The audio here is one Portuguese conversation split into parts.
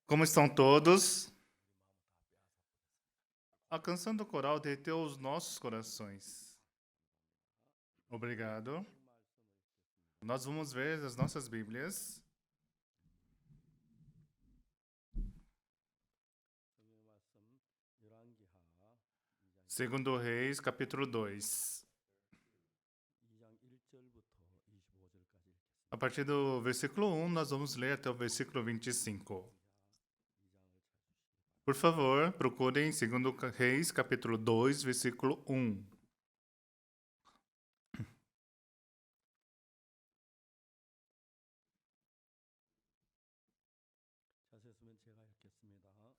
Como estão todos? A canção do coral derreteu os nossos corações. Obrigado. Nós vamos ver as nossas Bíblias. Segundo Reis, capítulo 2. A partir do versículo 1, nós vamos ler até o versículo 25. Por favor, procurem segundo Reis, capítulo 2, versículo 1.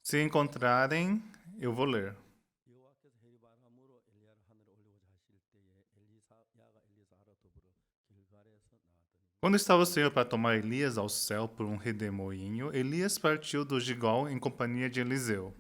Se encontrarem, eu vou ler. Quando estava o Senhor para tomar Elias ao céu por um redemoinho, Elias partiu do Gilgal em companhia de Eliseu.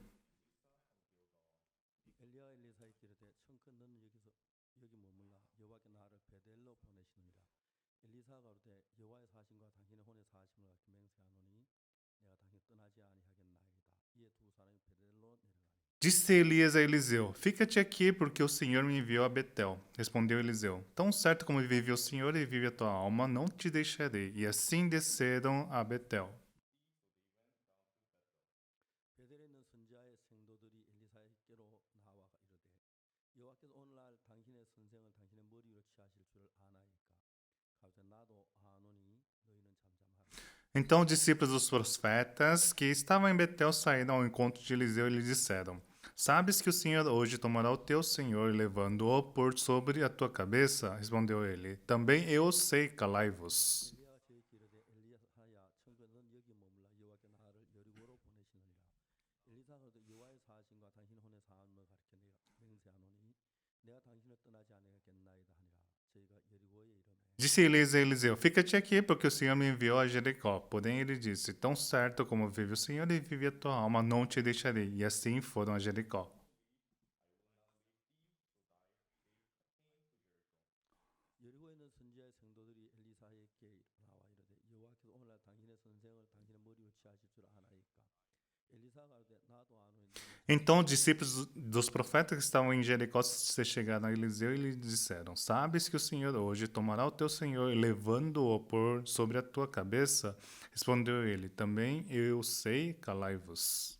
Disse Elias a Eliseu: Fica-te aqui, porque o Senhor me enviou a Betel. Respondeu Eliseu: Tão certo como vive o Senhor e vive a tua alma, não te deixarei. E assim desceram a Betel. Então os discípulos dos profetas que estavam em Betel saíram ao encontro de Eliseu e lhe disseram: Sabes que o Senhor hoje tomará o teu Senhor, levando-o por sobre a tua cabeça? Respondeu ele: Também eu sei, calai-vos. Disse Elias a Eliseu: Fica-te aqui, porque o Senhor me enviou a Jericó. Porém ele disse: Tão certo como vive o Senhor e vive a tua alma, não te deixarei. E assim foram a Jericó. Então os discípulos dos profetas que estavam em Jericó se chegaram a Eliseu e lhe disseram: Sabes que o Senhor hoje tomará o teu Senhor, levando-o por sobre a tua cabeça? Respondeu ele: Também eu sei, calai-vos.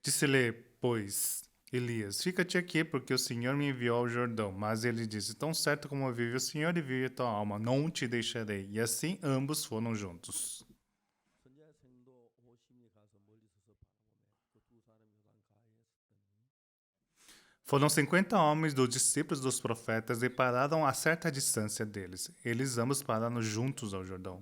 Disse-lhe, pois, Elias: Fica-te aqui, porque o Senhor me enviou ao Jordão. Mas ele disse: Tão certo como vive o Senhor e vive a tua alma, não te deixarei. E assim ambos foram juntos. Foram 50 homens dos discípulos dos profetas e pararam a certa distância deles. Eles ambos pararam juntos ao Jordão.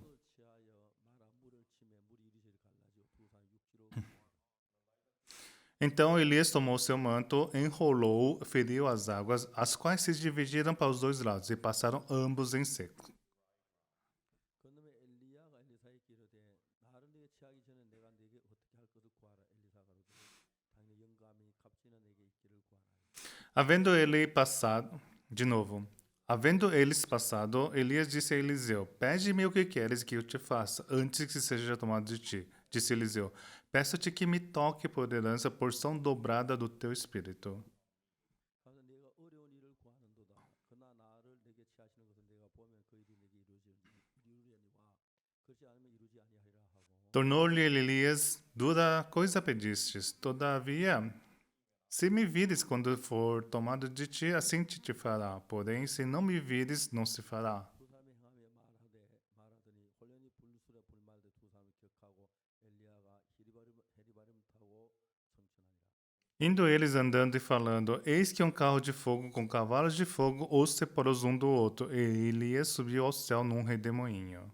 Então Elias tomou seu manto, enrolou, feriu as águas, as quais se dividiram para os dois lados e passaram ambos em seco. Havendo ele passado, de novo, havendo eles passado, Elias disse a Eliseu: Pede-me o que queres que eu te faça, antes que seja tomado de ti. Disse Eliseu: Peço-te que me toque por herança a porção dobrada do teu espírito. Tornou-lhe Elias: Dura coisa pedistes, todavia, se me vires quando for tomado de ti, assim te fará. Porém, se não me vires, não se fará. Indo eles andando e falando, eis que um carro de fogo com cavalos de fogo os separou um do outro, e Elias subiu ao céu num redemoinho.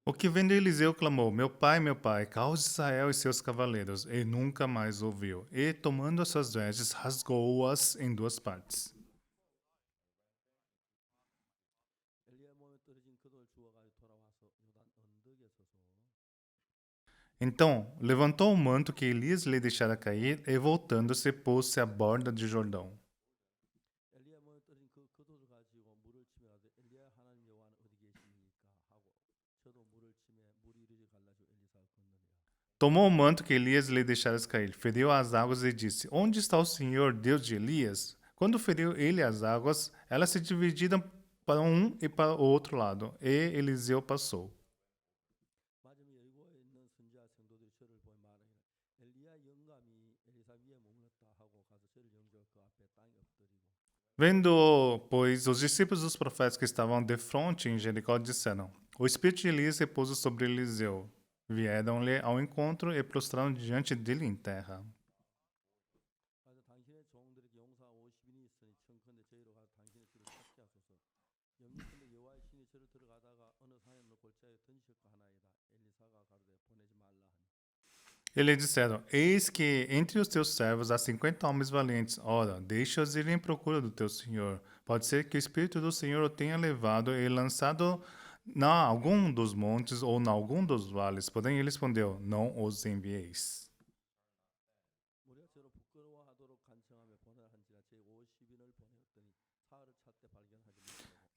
O que vendo Eliseu clamou: meu pai, cause Israel e seus cavaleiros. E nunca mais ouviu. E, tomando as suas vestes, rasgou-as em duas partes. Então, levantou o manto que Elias lhe deixara cair e, voltando-se, pôs-se à borda de Jordão. Tomou o manto que Elias lhe deixara cair, feriu as águas e disse: Onde está o Senhor, Deus de Elias? Quando feriu ele as águas, elas se dividiram para um e para o outro lado, e Eliseu passou. Vendo, pois, os discípulos dos profetas que estavam de frente em Jericó disseram: O espírito de Elias repousa sobre Eliseu. Vieram-lhe ao encontro e prostraram diante dele em terra. Eles disseram: Eis que entre os teus servos há 50 homens valentes. Ora, deixa-os ir em procura do teu senhor. Pode ser que o Espírito do Senhor o tenha levado e lançado na algum dos montes ou na algum dos vales. Porém, ele respondeu: Não os envieis.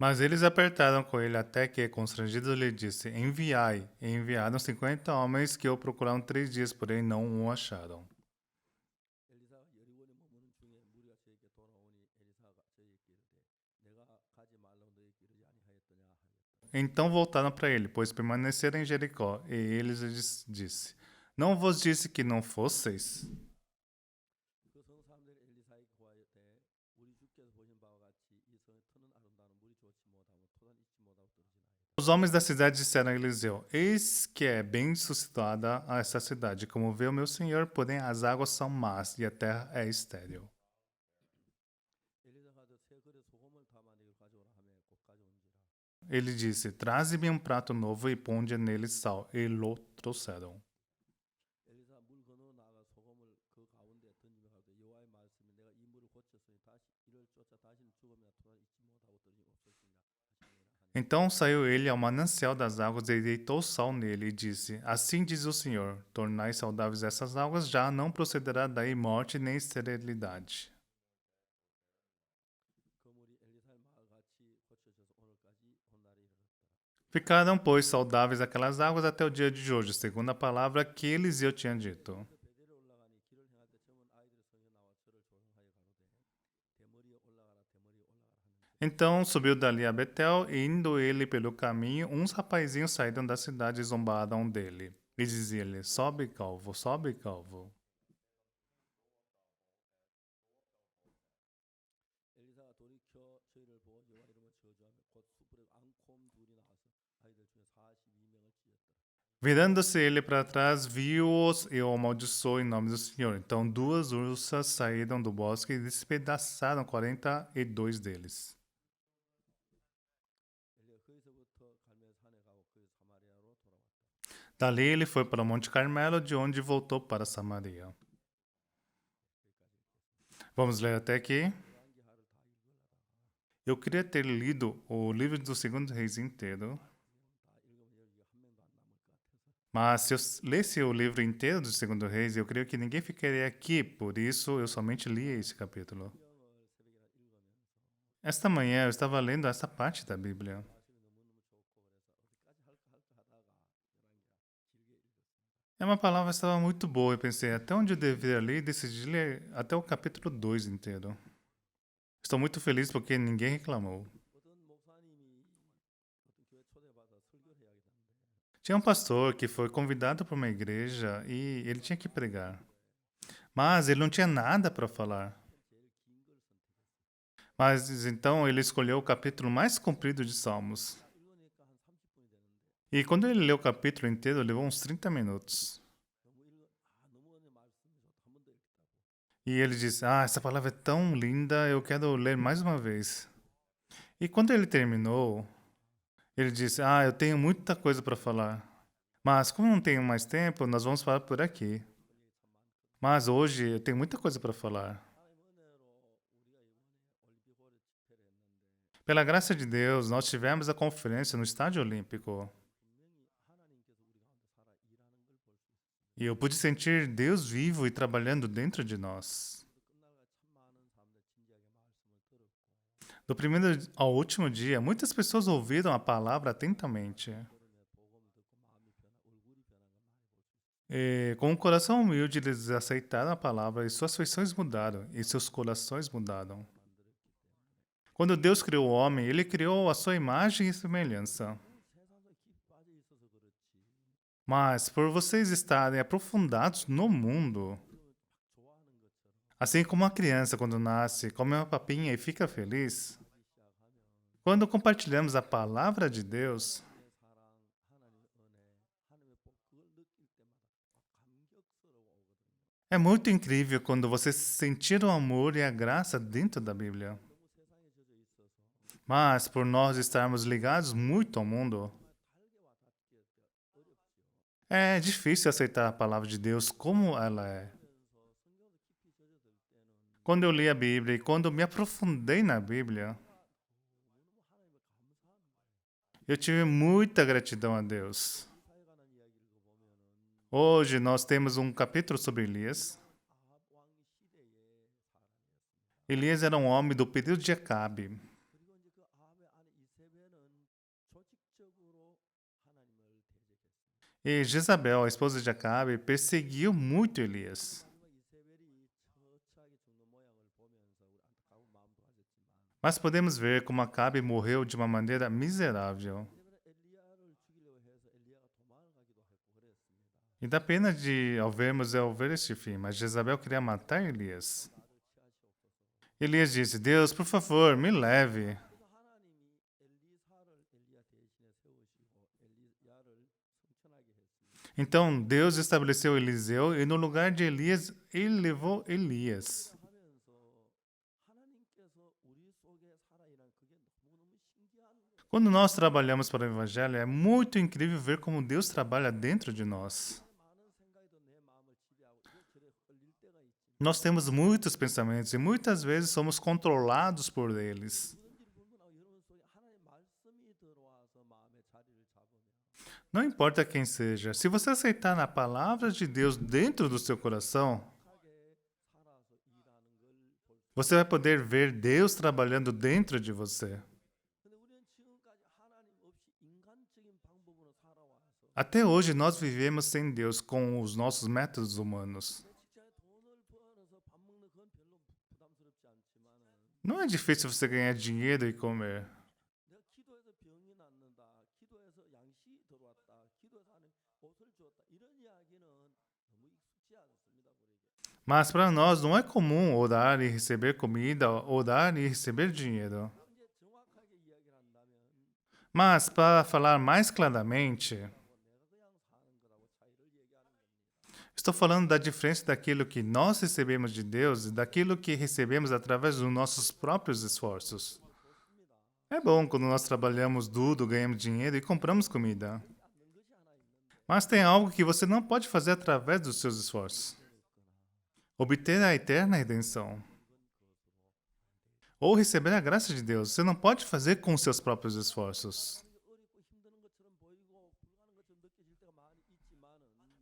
Mas eles apertaram com ele até que, constrangido, lhe disse: Enviai. E enviaram 50 homens que o procuraram 3 dias, porém não o acharam. Então voltaram para ele, pois permaneceram em Jericó. E ele lhes disse: Não vos disse que não fosseis? Os homens da cidade disseram a Eliseu: Eis que é bem suscitada esta cidade, como vê o meu senhor, porém as águas são más e a terra é estéril. Ele disse: Traze-me um prato novo e ponde nele sal. E lo trouxeram. Então saiu ele ao manancial das águas e deitou sal nele e disse: Assim diz o Senhor: Tornai saudáveis essas águas, já não procederá daí morte nem esterilidade. Ficaram, pois, saudáveis aquelas águas até o dia de hoje, segundo a palavra que Eliseu tinha dito. Então subiu dali a Betel, e indo ele pelo caminho, uns rapazinhos saíram da cidade e zombaram dele. E dizia-lhe: Sobe, calvo, sobe, calvo. Virando-se ele para trás, viu-os e o amaldiçoou em nome do Senhor. Então 2 ursas saíram do bosque e despedaçaram 42 deles. Dali ele foi para o Monte Carmelo, de onde voltou para Samaria. Vamos ler até aqui. Eu queria ter lido o livro do Segundo Reis inteiro, mas se eu lesse o livro inteiro do Segundo Reis, eu creio que ninguém ficaria aqui, por isso eu somente li esse capítulo. Esta manhã eu estava lendo essa parte da Bíblia. É uma palavra que estava muito boa. Eu pensei até onde eu deveria ler e decidi ler até o capítulo 2 inteiro. Estou muito feliz porque ninguém reclamou. Tinha um pastor que foi convidado para uma igreja e ele tinha que pregar. Mas ele não tinha nada para falar. Mas então ele escolheu o capítulo mais comprido de Salmos. E quando ele leu o capítulo inteiro, levou uns 30 minutos. E ele disse: Ah, essa palavra é tão linda, eu quero ler mais uma vez. E quando ele terminou, Ele disse: Ah, eu tenho muita coisa para falar. Mas como não tenho mais tempo, nós vamos parar por aqui. Mas hoje eu tenho muita coisa para falar. Pela graça de Deus, nós tivemos a conferência no Estádio Olímpico. E eu pude sentir Deus vivo e trabalhando dentro de nós. Do primeiro ao último dia, muitas pessoas ouviram a palavra atentamente. E, com um coração humilde, eles aceitaram a palavra e suas feições mudaram e seus corações mudaram. Quando Deus criou o homem, ele criou a sua imagem e semelhança. Mas, por vocês estarem aprofundados no mundo, assim como uma criança quando nasce, come uma papinha e fica feliz, quando compartilhamos a palavra de Deus, é muito incrível quando você sentir o amor e a graça dentro da Bíblia. Mas, por nós estarmos ligados muito ao mundo, é difícil aceitar a palavra de Deus como ela é. Quando eu li a Bíblia e quando me aprofundei na Bíblia, eu tive muita gratidão a Deus. Hoje nós temos um capítulo sobre Elias. Elias era um homem do período de Acabe. E Jezabel, a esposa de Acabe, perseguiu muito Elias. Mas podemos ver como Acabe morreu de uma maneira miserável. E dá pena de, ao ver este fim, mas Jezabel queria matar Elias. Elias disse: Deus, por favor, me leve. Então Deus estabeleceu Eliseu e no lugar de Elias, ele levou Elias. Quando nós trabalhamos para o Evangelho, é muito incrível ver como Deus trabalha dentro de nós. Nós temos muitos pensamentos e muitas vezes somos controlados por eles. Não importa quem seja, se você aceitar a palavra de Deus dentro do seu coração, você vai poder ver Deus trabalhando dentro de você. Até hoje nós vivemos sem Deus com os nossos métodos humanos. Não é difícil você ganhar dinheiro e comer. Mas para nós não é comum orar e receber comida, orar e receber dinheiro. Mas para falar mais claramente, estou falando da diferença daquilo que nós recebemos de Deus e daquilo que recebemos através dos nossos próprios esforços. É bom quando nós trabalhamos duro, ganhamos dinheiro e compramos comida. Mas tem algo que você não pode fazer através dos seus esforços. Obter a eterna redenção. Ou receber a graça de Deus. Você não pode fazer com os seus próprios esforços.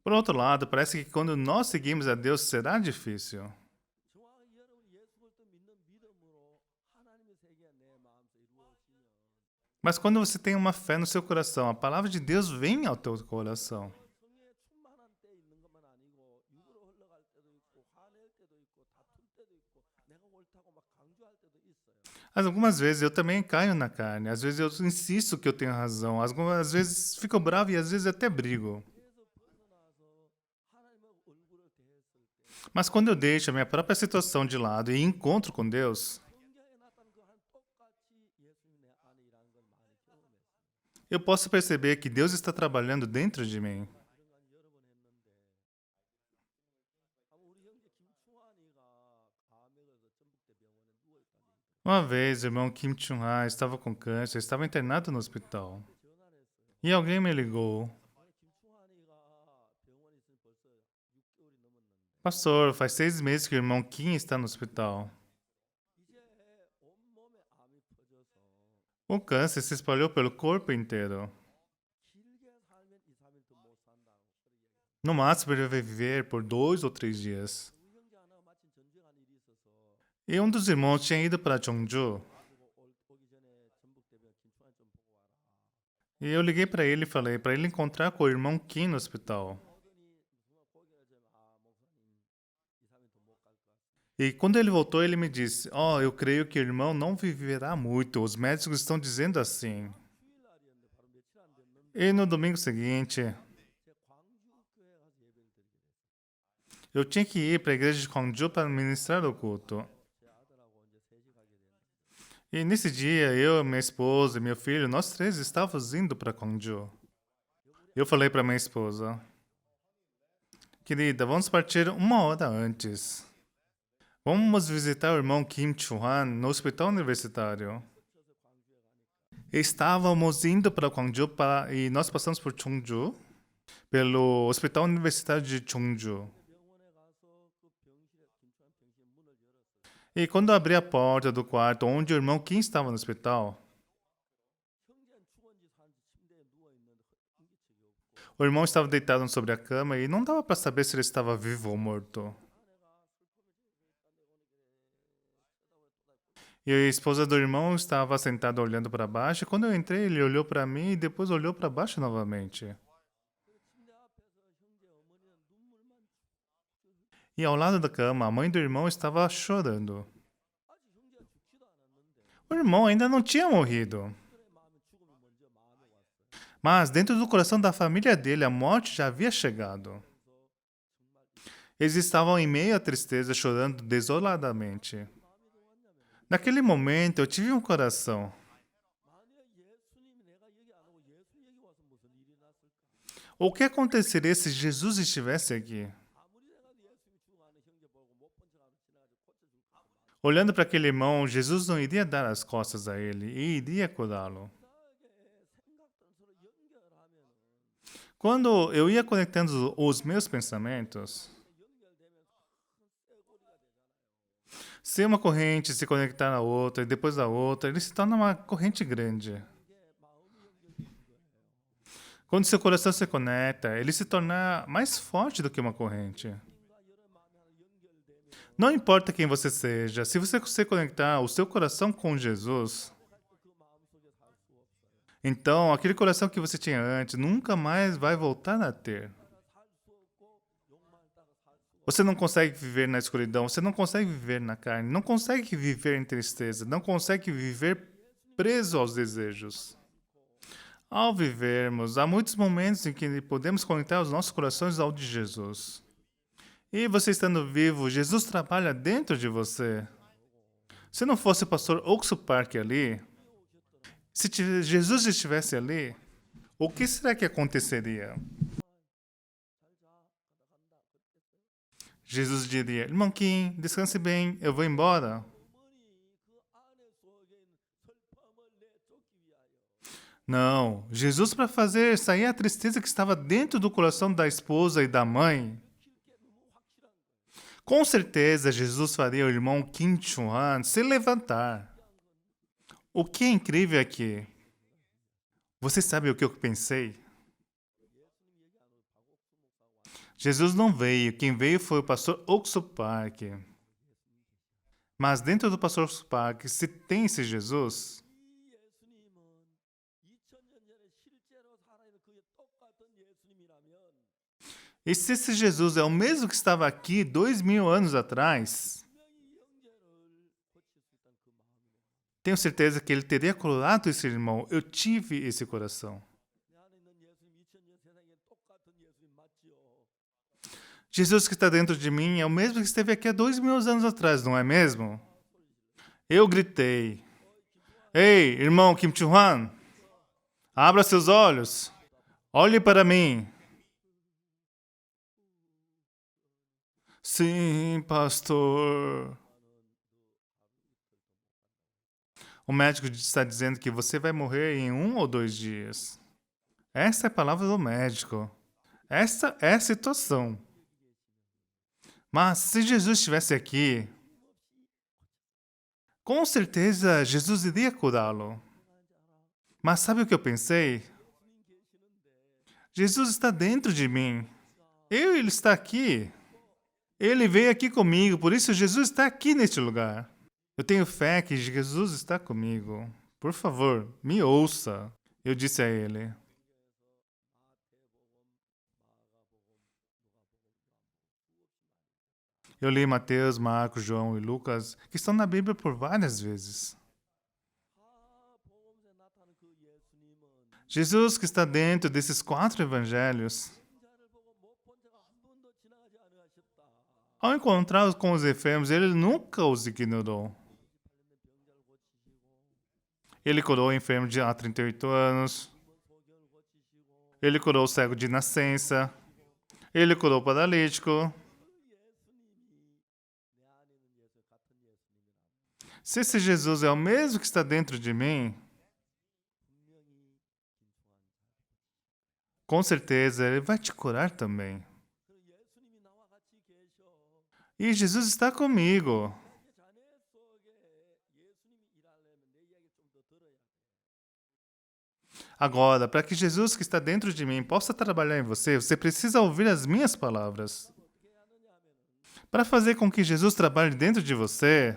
Por outro lado, parece que quando nós seguimos a Deus será difícil. Mas quando você tem uma fé no seu coração, a palavra de Deus vem ao teu coração. Mas algumas vezes eu também caio na carne. Às vezes eu insisto que eu tenho razão. Algumas vezes fico bravo e às vezes até brigo. Mas quando eu deixo a minha própria situação de lado e encontro com Deus, eu posso perceber que Deus está trabalhando dentro de mim. Uma vez, o irmão Kim Chung-ha estava com câncer, estava internado no hospital. E alguém me ligou. Pastor, faz 6 meses que o irmão Kim está no hospital. O câncer se espalhou pelo corpo inteiro. No máximo, ele vai viver por 2 ou 3 dias. E um dos irmãos tinha ido para Jeonju. E eu liguei para ele e falei para ele encontrar com o irmão Kim no hospital. E quando ele voltou, ele me disse: eu creio que o irmão não viverá muito. Os médicos estão dizendo assim. E no domingo seguinte, eu tinha que ir para a igreja de Gwangju para ministrar o culto. E nesse dia, eu, minha esposa e meu filho, nós 3 estávamos indo para Gwangju. Eu falei para minha esposa: querida, vamos partir 1 hora antes. Vamos visitar o irmão Kim Chu-han no hospital universitário. Estávamos indo para Gwangju e nós passamos por Cheongju, pelo hospital universitário de Cheongju. E quando abri a porta do quarto onde o irmão Kim estava no hospital, o irmão estava deitado sobre a cama e não dava para saber se ele estava vivo ou morto. E a esposa do irmão estava sentada olhando para baixo. E quando eu entrei, ele olhou para mim e depois olhou para baixo novamente. E ao lado da cama, a mãe do irmão estava chorando. O irmão ainda não tinha morrido. Mas dentro do coração da família dele, a morte já havia chegado. Eles estavam em meio à tristeza, chorando desoladamente. Naquele momento, eu tive um coração. O que aconteceria se Jesus estivesse aqui? Olhando para aquele irmão, Jesus não iria dar as costas a ele e iria curá-lo. Quando eu ia conectando os meus pensamentos, se uma corrente se conectar na outra e depois da outra, ele se torna uma corrente grande. Quando seu coração se conecta, ele se torna mais forte do que uma corrente. Não importa quem você seja, se você conseguir conectar o seu coração com Jesus, então aquele coração que você tinha antes nunca mais vai voltar a ter. Você não consegue viver na escuridão, você não consegue viver na carne, não consegue viver em tristeza, não consegue viver preso aos desejos. Ao vivermos, há muitos momentos em que podemos conectar os nossos corações ao de Jesus. E você estando vivo, Jesus trabalha dentro de você. Se não fosse o pastor Oksu Park ali, se Jesus estivesse ali, o que será que aconteceria? Jesus diria: irmão Kim, descanse bem, eu vou embora. Não, Jesus, para fazer sair a tristeza que estava dentro do coração da esposa e da mãe, com certeza Jesus faria o irmão Kim Chu-han se levantar. O que é incrível é que, você sabe o que eu pensei? Jesus não veio, quem veio foi o pastor Oksu Park. Mas dentro do pastor Oksu Park, se tem esse Jesus, e se esse Jesus é o mesmo que estava aqui 2000 anos atrás, tenho certeza que ele teria curado esse irmão. Eu tive esse coração. Jesus que está dentro de mim é o mesmo que esteve aqui há 2000 anos atrás, não é mesmo? Eu gritei: ei, irmão Kim Chu-han, abra seus olhos, olhe para mim. Sim, pastor. O médico está dizendo que você vai morrer em 1 ou 2 dias. Essa é a palavra do médico. Essa é a situação. Mas se Jesus estivesse aqui, com certeza Jesus iria curá-lo. Mas sabe o que eu pensei? Jesus está dentro de mim. Ele está aqui. Ele veio aqui comigo, por isso Jesus está aqui neste lugar. Eu tenho fé que Jesus está comigo. Por favor, me ouça. Eu disse a ele. Eu li Mateus, Marcos, João e Lucas, que estão na Bíblia por várias vezes. Jesus que está dentro desses 4 evangelhos, ao encontrar com os enfermos, ele nunca os ignorou. Ele curou o enfermo de há 38 anos. Ele curou o cego de nascença. Ele curou o paralítico. Se esse Jesus é o mesmo que está dentro de mim, com certeza ele vai te curar também. E Jesus está comigo. Agora, para que Jesus que está dentro de mim possa trabalhar em você, você precisa ouvir as minhas palavras. Para fazer com que Jesus trabalhe dentro de você,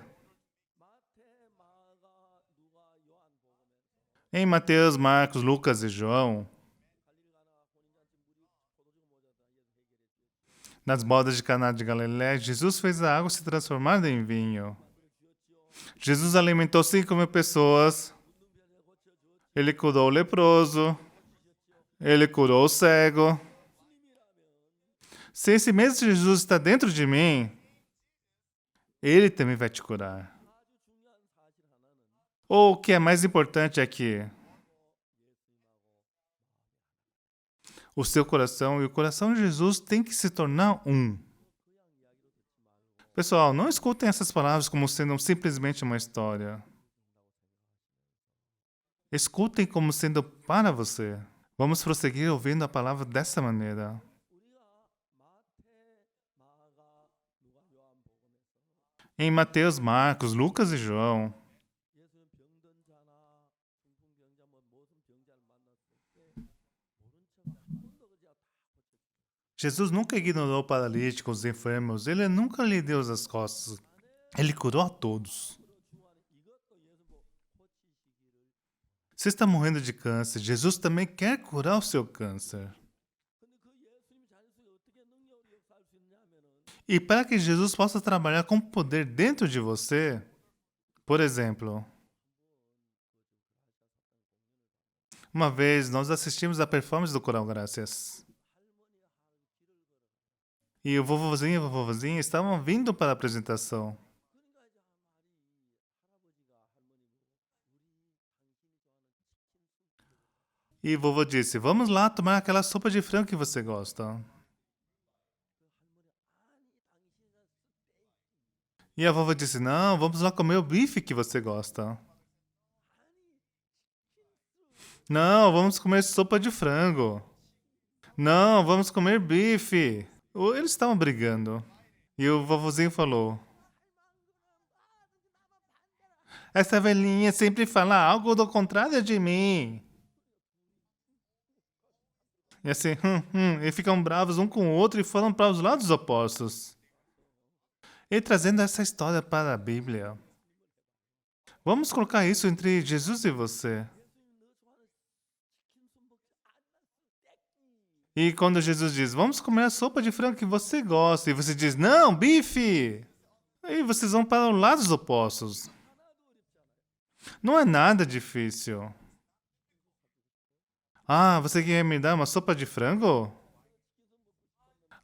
em Mateus, Marcos, Lucas e João, nas bodas de Caná de Galiléia, Jesus fez a água se transformar em vinho. Jesus alimentou 5.000 pessoas. Ele curou o leproso. Ele curou o cego. Se esse mesmo Jesus está dentro de mim, ele também vai te curar. Ou o que é mais importante aqui? O seu coração e o coração de Jesus tem que se tornar um. Pessoal, não escutem essas palavras como sendo simplesmente uma história. Escutem como sendo para você. Vamos prosseguir ouvindo a palavra dessa maneira. Em Mateus, Marcos, Lucas e João, Jesus nunca ignorou paralíticos, enfermos, ele nunca lhe deu as costas. Ele curou a todos. Você está morrendo de câncer, Jesus também quer curar o seu câncer. E para que Jesus possa trabalhar com poder dentro de você, por exemplo, uma vez nós assistimos a performance do Coral Graças. E o vovozinho e a vovozinha estavam vindo para a apresentação. E o vovô disse, vamos lá tomar aquela sopa de frango que você gosta. E a vovó disse, não, vamos lá comer o bife que você gosta. Não, vamos comer sopa de frango. Não, vamos comer bife. Eles estavam brigando. E o vovozinho falou, essa velhinha sempre fala algo do contrário de mim. E assim, e ficam bravos um com o outro e falam para os lados opostos. E trazendo essa história para a Bíblia, vamos colocar isso entre Jesus e você. E quando Jesus diz, vamos comer a sopa de frango que você gosta, e você diz, não, bife! Aí vocês vão para os lados opostos. Não é nada difícil. Ah, você quer me dar uma sopa de frango?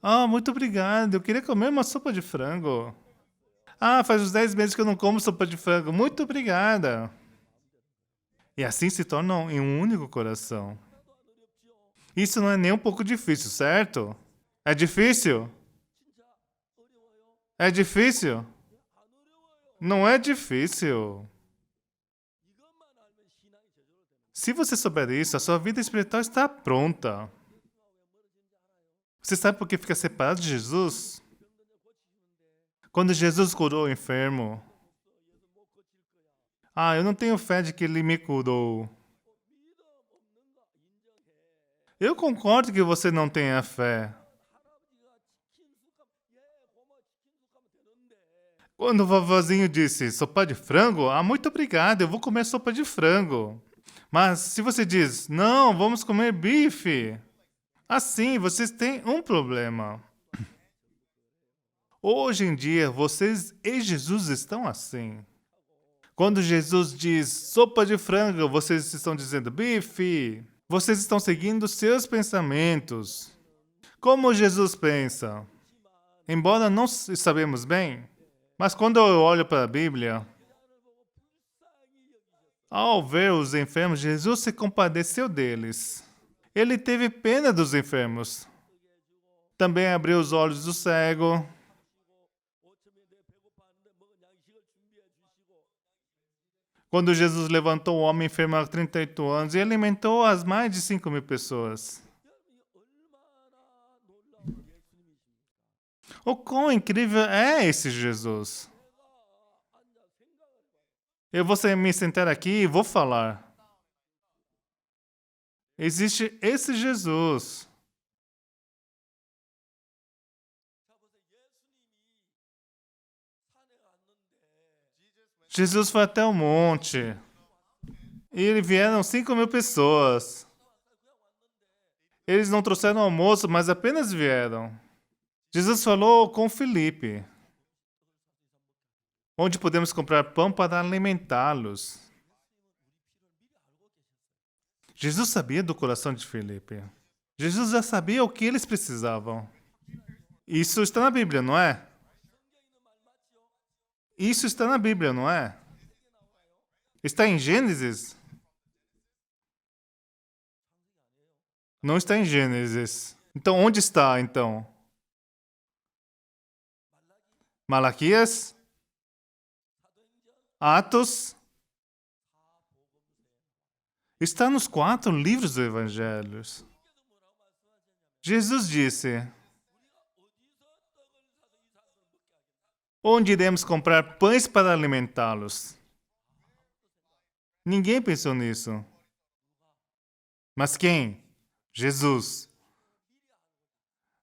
Ah, muito obrigado. Eu queria comer uma sopa de frango. Ah, faz uns 10 meses que eu não como sopa de frango. Muito obrigada. E assim se tornam em um único coração. Isso não é nem um pouco difícil, certo? É difícil? É difícil? Não é difícil. Se você souber isso, a sua vida espiritual está pronta. Você sabe por que fica separado de Jesus? Quando Jesus curou o enfermo, eu não tenho fé de que ele me curou. Eu concordo que você não tenha fé. Quando o vovozinho disse sopa de frango, muito obrigado, eu vou comer sopa de frango. Mas se você diz, não, vamos comer bife, assim vocês têm um problema. Hoje em dia, vocês e Jesus estão assim. Quando Jesus diz sopa de frango, vocês estão dizendo bife. Vocês estão seguindo seus pensamentos. Como Jesus pensa? Embora não sabemos bem, mas quando eu olho para a Bíblia, ao ver os enfermos, Jesus se compadeceu deles. Ele teve pena dos enfermos. Também abriu os olhos do cego. Quando Jesus levantou o homem enfermo há 38 anos e alimentou as mais de 5.000 pessoas. O quão incrível é esse Jesus? Eu vou me sentar aqui e vou falar. Existe esse Jesus. Jesus foi até o monte. E vieram 5.000 pessoas. Eles não trouxeram almoço, mas apenas vieram. Jesus falou com Filipe, onde podemos comprar pão para alimentá-los. Jesus sabia do coração de Filipe. Jesus já sabia o que eles precisavam. Isso está na Bíblia, não é? Isso está na Bíblia, não é? Está em Gênesis? Não está em Gênesis. Então, onde está, então? Malaquias? Atos? Está nos 4 livros dos Evangelhos. Jesus disse: onde iremos comprar pães para alimentá-los? Ninguém pensou nisso. Mas quem? Jesus.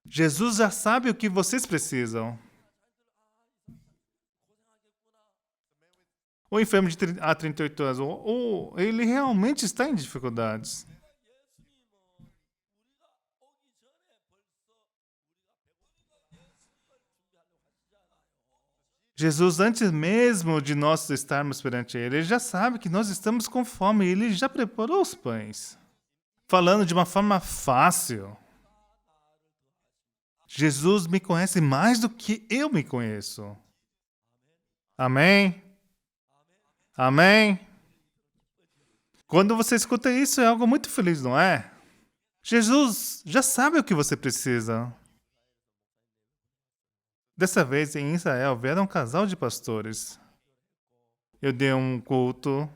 Jesus já sabe o que vocês precisam. O enfermo há 38 anos, ele realmente está em dificuldades. Jesus, antes mesmo de nós estarmos perante Ele já sabe que nós estamos com fome e Ele já preparou os pães. Falando de uma forma fácil. Jesus me conhece mais do que eu me conheço. Amém? Amém? Quando você escuta isso, é algo muito feliz, não é? Jesus já sabe o que você precisa. Dessa vez, em Israel, vieram um casal de pastores. Eu dei um culto.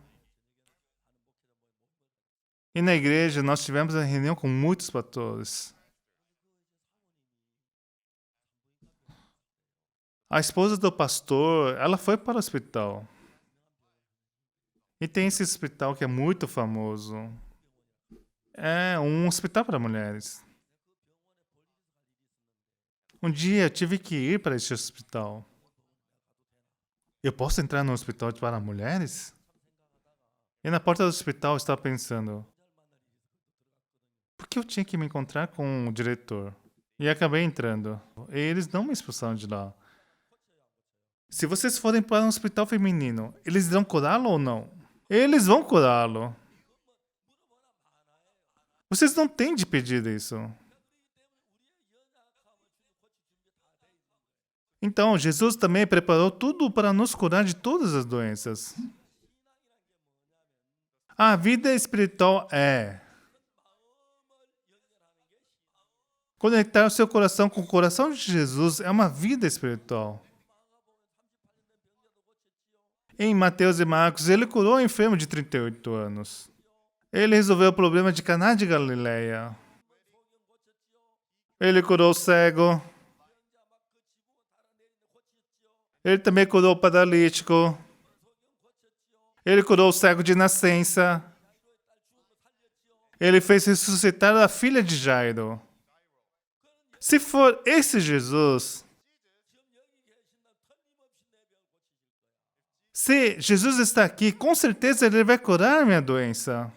E na igreja, nós tivemos uma reunião com muitos pastores. A esposa do pastor, ela foi para o hospital. E tem esse hospital que é muito famoso. É um hospital para mulheres. Um dia eu tive que ir para esse hospital. Eu posso entrar no hospital para mulheres? E na porta do hospital eu estava pensando, por que eu tinha que me encontrar com o diretor? E acabei entrando. E eles não me expulsaram de lá. Se vocês forem para um hospital feminino, eles irão curá-lo ou não? Eles vão curá-lo. Vocês não têm de pedir isso. Então, Jesus também preparou tudo para nos curar de todas as doenças. A vida espiritual é conectar o seu coração com o coração de Jesus é uma vida espiritual. Em Mateus e Marcos, ele curou o enfermo de 38 anos. Ele resolveu o problema de Caná de Galileia. Ele curou o cego. Ele também curou o paralítico. Ele curou o cego de nascença. Ele fez ressuscitar a filha de Jairo. Se for esse Jesus, se Jesus está aqui, com certeza ele vai curar minha doença.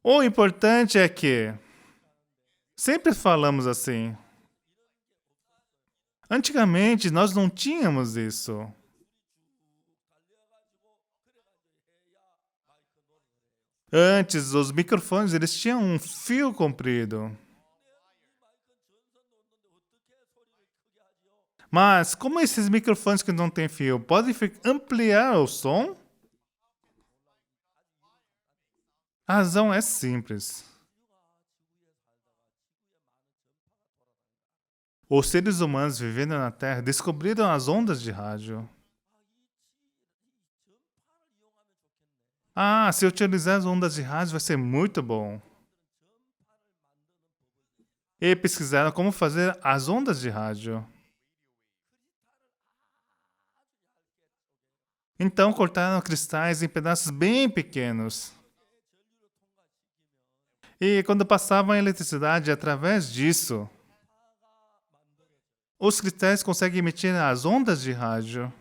O importante é que, sempre falamos assim, antigamente nós não tínhamos isso. Antes, os microfones eles tinham um fio comprido. Mas, como esses microfones que não têm fio podem ampliar o som? A razão é simples. Os seres humanos vivendo na Terra descobriram as ondas de rádio. Se utilizar as ondas de rádio vai ser muito bom. E pesquisaram como fazer as ondas de rádio. Então cortaram cristais em pedaços bem pequenos. E quando passavam a eletricidade através disso, os cristais conseguem emitir as ondas de rádio.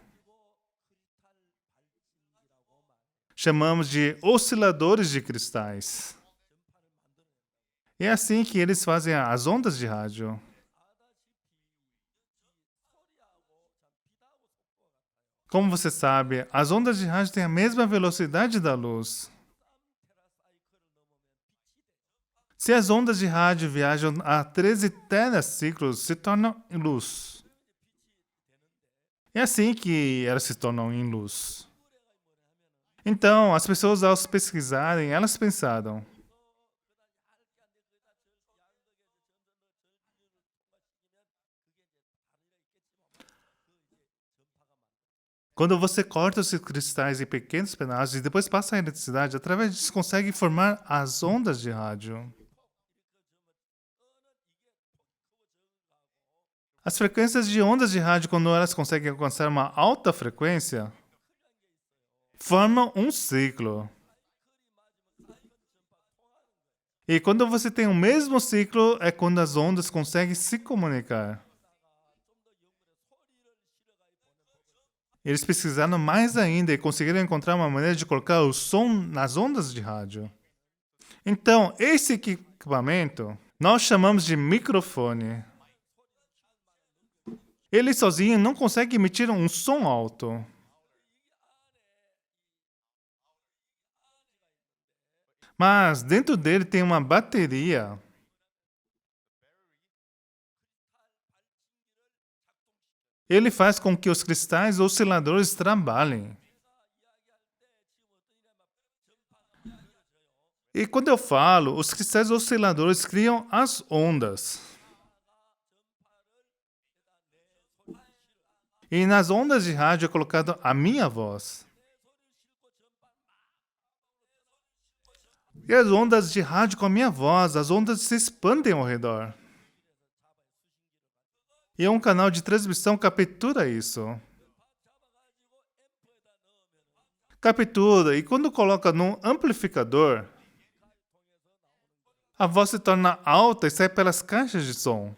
Chamamos de osciladores de cristais. É assim que eles fazem as ondas de rádio. Como você sabe, as ondas de rádio têm a mesma velocidade da luz. Se as ondas de rádio viajam a 13 teraciclos, se tornam em luz. É assim que elas se tornam em luz. Então, as pessoas, ao pesquisarem, elas pensaram: quando você corta os cristais em pequenos pedaços e depois passa a eletricidade, através disso consegue formar as ondas de rádio. As frequências de ondas de rádio, quando elas conseguem alcançar uma alta frequência, formam um ciclo. E quando você tem o mesmo ciclo, é quando as ondas conseguem se comunicar. Eles pesquisaram mais ainda e conseguiram encontrar uma maneira de colocar o som nas ondas de rádio. Então, esse equipamento nós chamamos de microfone. Ele sozinho não consegue emitir um som alto. Mas dentro dele tem uma bateria. Ele faz com que os cristais osciladores trabalhem. E quando eu falo, os cristais osciladores criam as ondas. E nas ondas de rádio é colocada a minha voz. E as ondas de rádio com a minha voz, as ondas se expandem ao redor. E um canal de transmissão captura isso. Captura, e quando coloca num amplificador, a voz se torna alta e sai pelas caixas de som.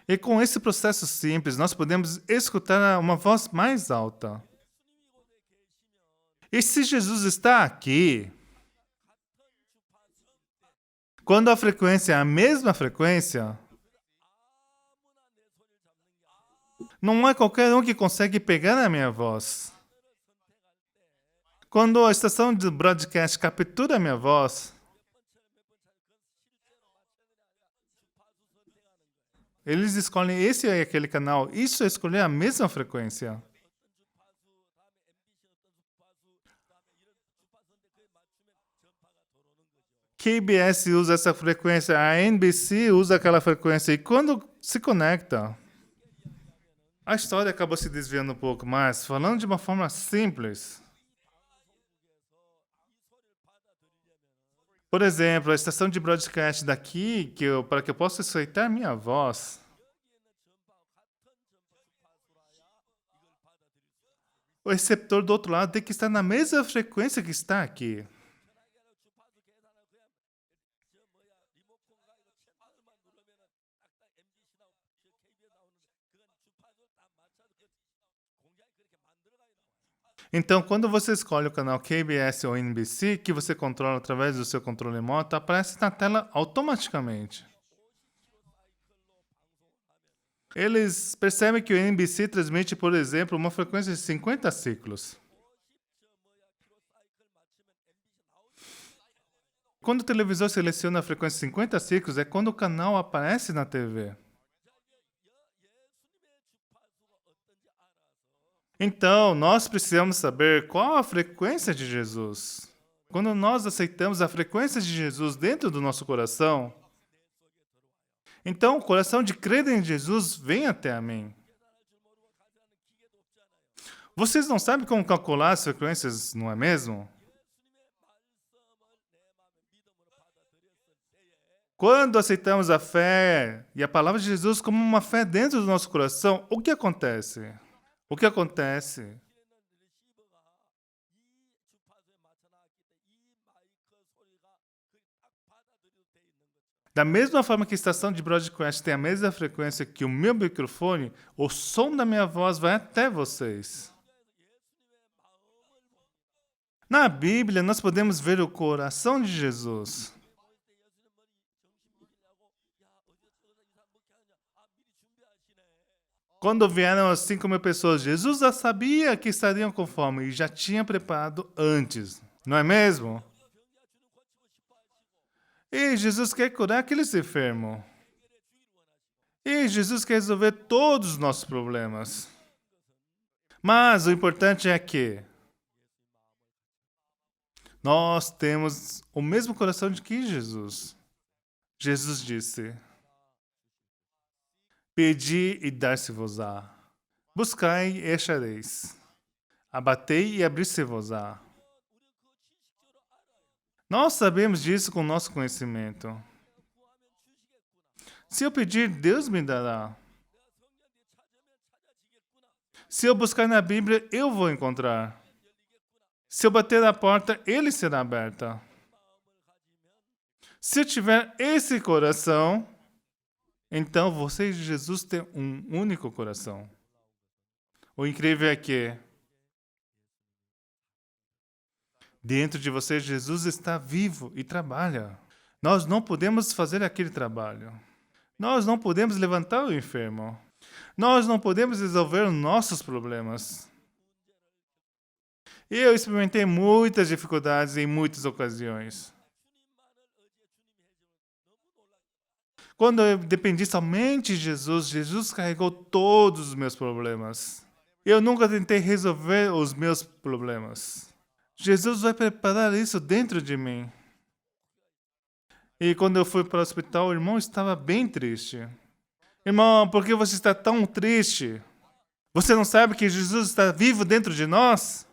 E com esse processo simples, nós podemos escutar uma voz mais alta. E se Jesus está aqui, quando a frequência é a mesma frequência, não é qualquer um que consegue pegar a minha voz. Quando a estação de broadcast captura a minha voz, eles escolhem esse e aquele canal. Isso é escolher a mesma frequência. KBS usa essa frequência, a NBC usa aquela frequência. E quando se conecta. A história acabou se desviando um pouco, mas falando de uma forma simples. Por exemplo, a estação de broadcast daqui, para que eu possa aceitar minha voz, o receptor do outro lado tem que estar na mesma frequência que está aqui. Então, quando você escolhe o canal KBS ou NBC, que você controla através do seu controle remoto, aparece na tela automaticamente. Eles percebem que o NBC transmite, por exemplo, uma frequência de 50 ciclos. Quando o televisor seleciona a frequência de 50 ciclos, é quando o canal aparece na TV. Então, nós precisamos saber qual a frequência de Jesus. Quando nós aceitamos a frequência de Jesus dentro do nosso coração, então o coração de crer em Jesus vem até a mim. Vocês não sabem como calcular as frequências, não é mesmo? Quando aceitamos a fé e a palavra de Jesus como uma fé dentro do nosso coração, o que acontece? O que acontece? Da mesma forma que a estação de broadcast tem a mesma frequência que o meu microfone, o som da minha voz vai até vocês. Na Bíblia, nós podemos ver o coração de Jesus. Quando vieram as 5.000 pessoas, Jesus já sabia que estariam com fome e já tinha preparado antes, não é mesmo? E Jesus quer curar aqueles enfermos. E Jesus quer resolver todos os nossos problemas. Mas o importante é que nós temos o mesmo coração de que Jesus. Jesus disse: Pedi e dar-se-vos-á. Buscai e achareis. Abatei e abrir-se-vos-á. Nós sabemos disso com o nosso conhecimento. Se eu pedir, Deus me dará. Se eu buscar na Bíblia, eu vou encontrar. Se eu bater na porta, ele será aberta. Se eu tiver esse coração, então você e Jesus têm um único coração. O incrível é que dentro de você, Jesus está vivo e trabalha. Nós não podemos fazer aquele trabalho. Nós não podemos levantar o enfermo. Nós não podemos resolver os nossos problemas. Eu experimentei muitas dificuldades em muitas ocasiões. Quando eu dependi somente de Jesus, Jesus carregou todos os meus problemas. Eu nunca tentei resolver os meus problemas. Jesus vai preparar isso dentro de mim. E quando eu fui para o hospital, o irmão estava bem triste. Irmão, por que você está tão triste? Você não sabe que Jesus está vivo dentro de nós?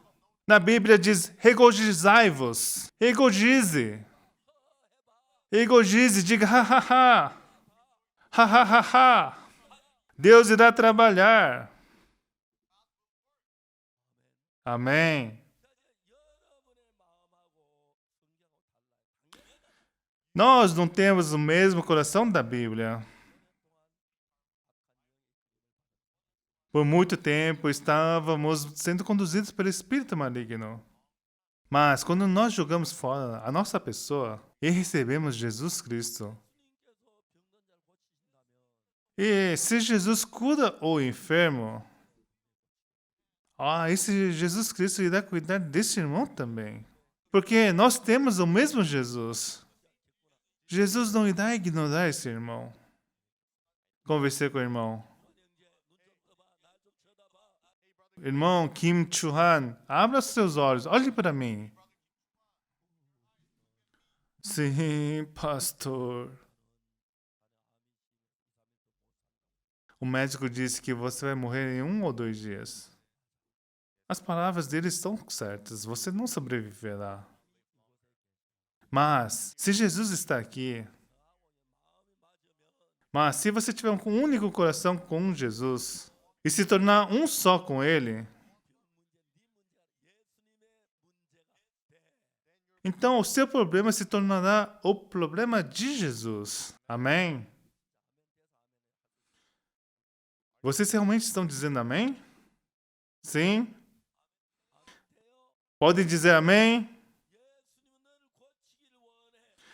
Na Bíblia diz, regozijai-vos. Regozize. Regozize, diga, ha, ha, ha. Ha, ha, ha, ha. Deus irá trabalhar. Amém. Nós não temos o mesmo coração da Bíblia. Por muito tempo estávamos sendo conduzidos pelo espírito maligno. Mas quando nós jogamos fora a nossa pessoa e recebemos Jesus Cristo, e se Jesus cura o enfermo, esse Jesus Cristo irá cuidar desse irmão também. Porque nós temos o mesmo Jesus. Jesus não irá ignorar esse irmão. Conversei com o irmão. Irmão Kim Chuhan, abra seus olhos, olhe para mim. Sim, pastor. O médico disse que você vai morrer em 1 ou 2 dias. As palavras dele estão certas. Você não sobreviverá. Mas, se Jesus está aqui, mas se você tiver um único coração com Jesus e se tornar um só com Ele, então o seu problema se tornará o problema de Jesus. Amém? Vocês realmente estão dizendo amém? Sim? Podem dizer amém?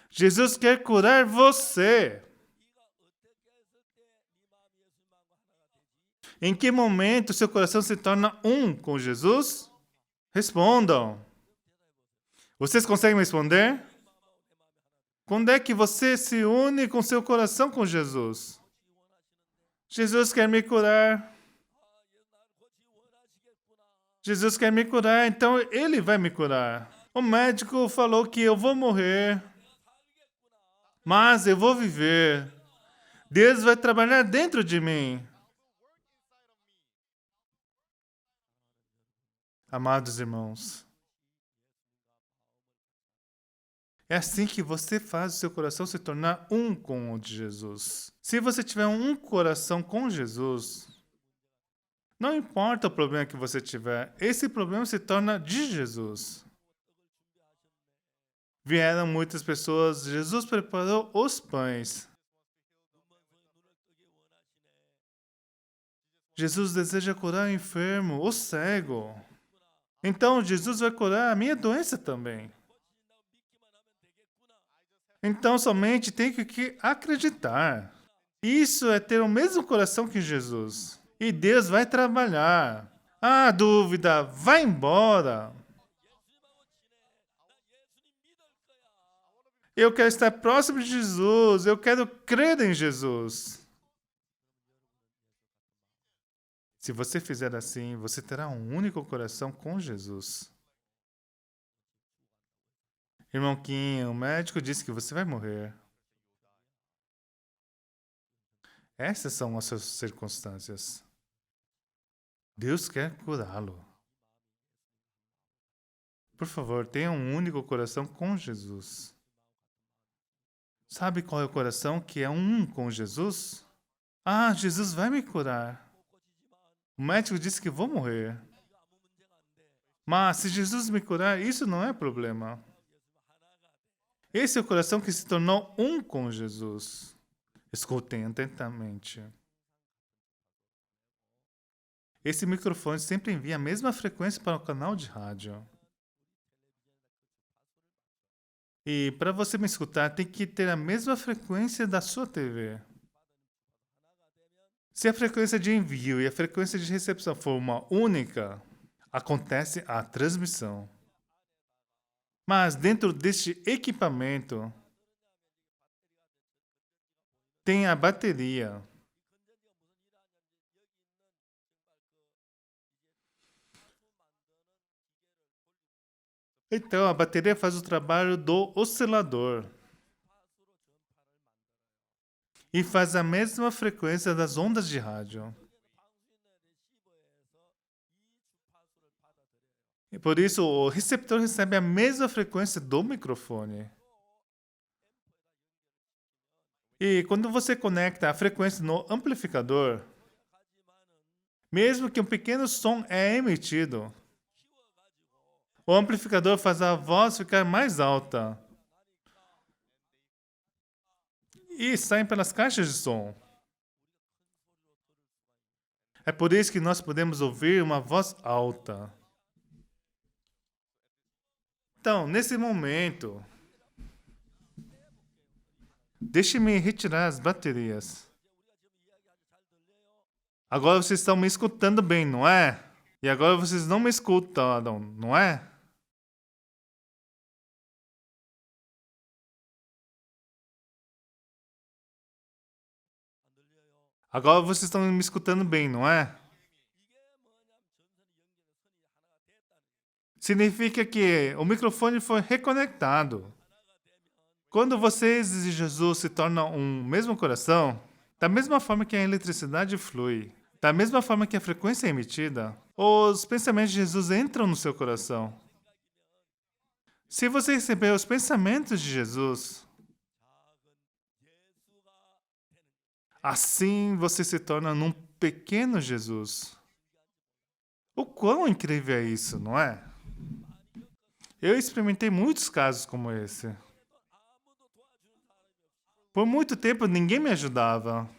Jesus quer curar você. Em que momento seu coração se torna um com Jesus? Respondam. Vocês conseguem me responder? Quando é que você se une com seu coração com Jesus? Jesus quer me curar. Jesus quer me curar, então Ele vai me curar. O médico falou que eu vou morrer, mas eu vou viver. Deus vai trabalhar dentro de mim. Amados irmãos, é assim que você faz o seu coração se tornar um com o de Jesus. Se você tiver um coração com Jesus, não importa o problema que você tiver, esse problema se torna de Jesus. Vieram muitas pessoas, Jesus preparou os pães. Jesus deseja curar o enfermo, o cego. Então, Jesus vai curar a minha doença também. Então, somente tem que acreditar. Isso é ter o mesmo coração que Jesus. E Deus vai trabalhar. A dúvida vai embora. Eu quero estar próximo de Jesus. Eu quero crer em Jesus. Se você fizer assim, você terá um único coração com Jesus. Irmão Kim, o médico disse que você vai morrer. Essas são as suas circunstâncias. Deus quer curá-lo. Por favor, tenha um único coração com Jesus. Sabe qual é o coração que é um com Jesus? Ah, Jesus vai me curar. O médico disse que vou morrer. Mas se Jesus me curar, isso não é problema. Esse é o coração que se tornou um com Jesus. Escutem atentamente. Esse microfone sempre envia a mesma frequência para o canal de rádio. E para você me escutar, tem que ter a mesma frequência da sua TV. Se a frequência de envio e a frequência de recepção for uma única, acontece a transmissão. Mas dentro deste equipamento tem a bateria. Então, a bateria faz o trabalho do oscilador. E faz a mesma frequência das ondas de rádio. E por isso, o receptor recebe a mesma frequência do microfone. E quando você conecta a frequência no amplificador, mesmo que um pequeno som é emitido, o amplificador faz a voz ficar mais alta. E saem pelas caixas de som. É por isso que nós podemos ouvir uma voz alta. Então, nesse momento, deixe-me retirar as baterias. Agora vocês estão me escutando bem, não é? E agora vocês não me escutam, não é? Agora vocês estão me escutando bem, não é? Significa que o microfone foi reconectado. Quando vocês e Jesus se tornam um mesmo coração, Da mesma forma que a eletricidade flui, da mesma forma que a frequência é emitida, os pensamentos de Jesus entram no seu coração. Se você receber os pensamentos de Jesus, assim você se torna num pequeno Jesus. O quão incrível é isso, não é? Eu experimentei muitos casos como esse. Por muito tempo ninguém me ajudava.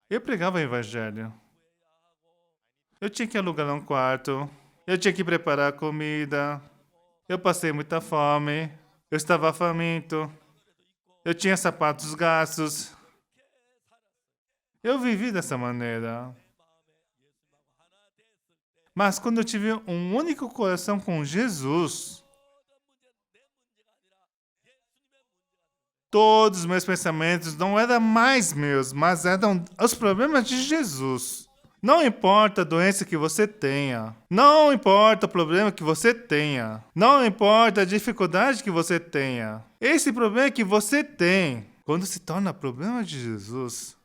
Eu pregava o evangelho. Eu tinha que alugar um quarto. Eu tinha que preparar comida. Eu passei muita fome. Eu estava faminto. Eu tinha sapatos gastos. Eu vivi dessa maneira. Mas quando eu tive um único coração com Jesus, todos os meus pensamentos não eram mais meus, mas eram os problemas de Jesus. Não importa a doença que você tenha. Não importa o problema que você tenha. Não importa a dificuldade que você tenha. Esse problema que você tem, quando se torna problema de Jesus,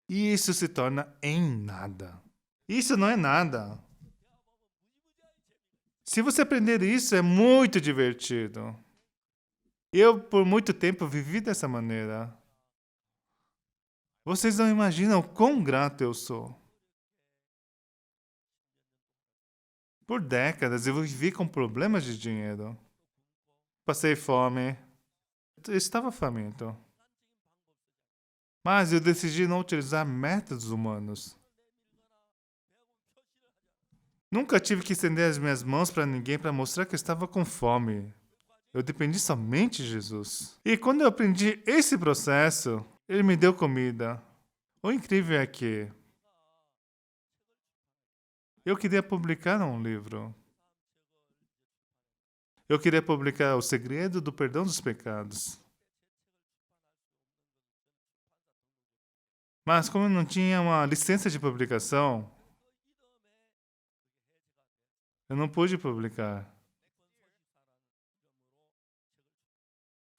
isso se torna em nada. Isso não é nada. Se você aprender isso, é muito divertido. Eu, por muito tempo, vivi dessa maneira. Vocês não imaginam o quão grato eu sou. Por décadas eu vivi com problemas de dinheiro. Passei fome. Eu estava faminto. Mas eu decidi não utilizar métodos humanos. Nunca tive que estender as minhas mãos para ninguém para mostrar que eu estava com fome. Eu dependi somente de Jesus. E quando eu aprendi esse processo, ele me deu comida. O incrível é que eu queria publicar um livro. Eu queria publicar O Segredo do Perdão dos Pecados. Mas como eu não tinha uma licença de publicação, eu não pude publicar.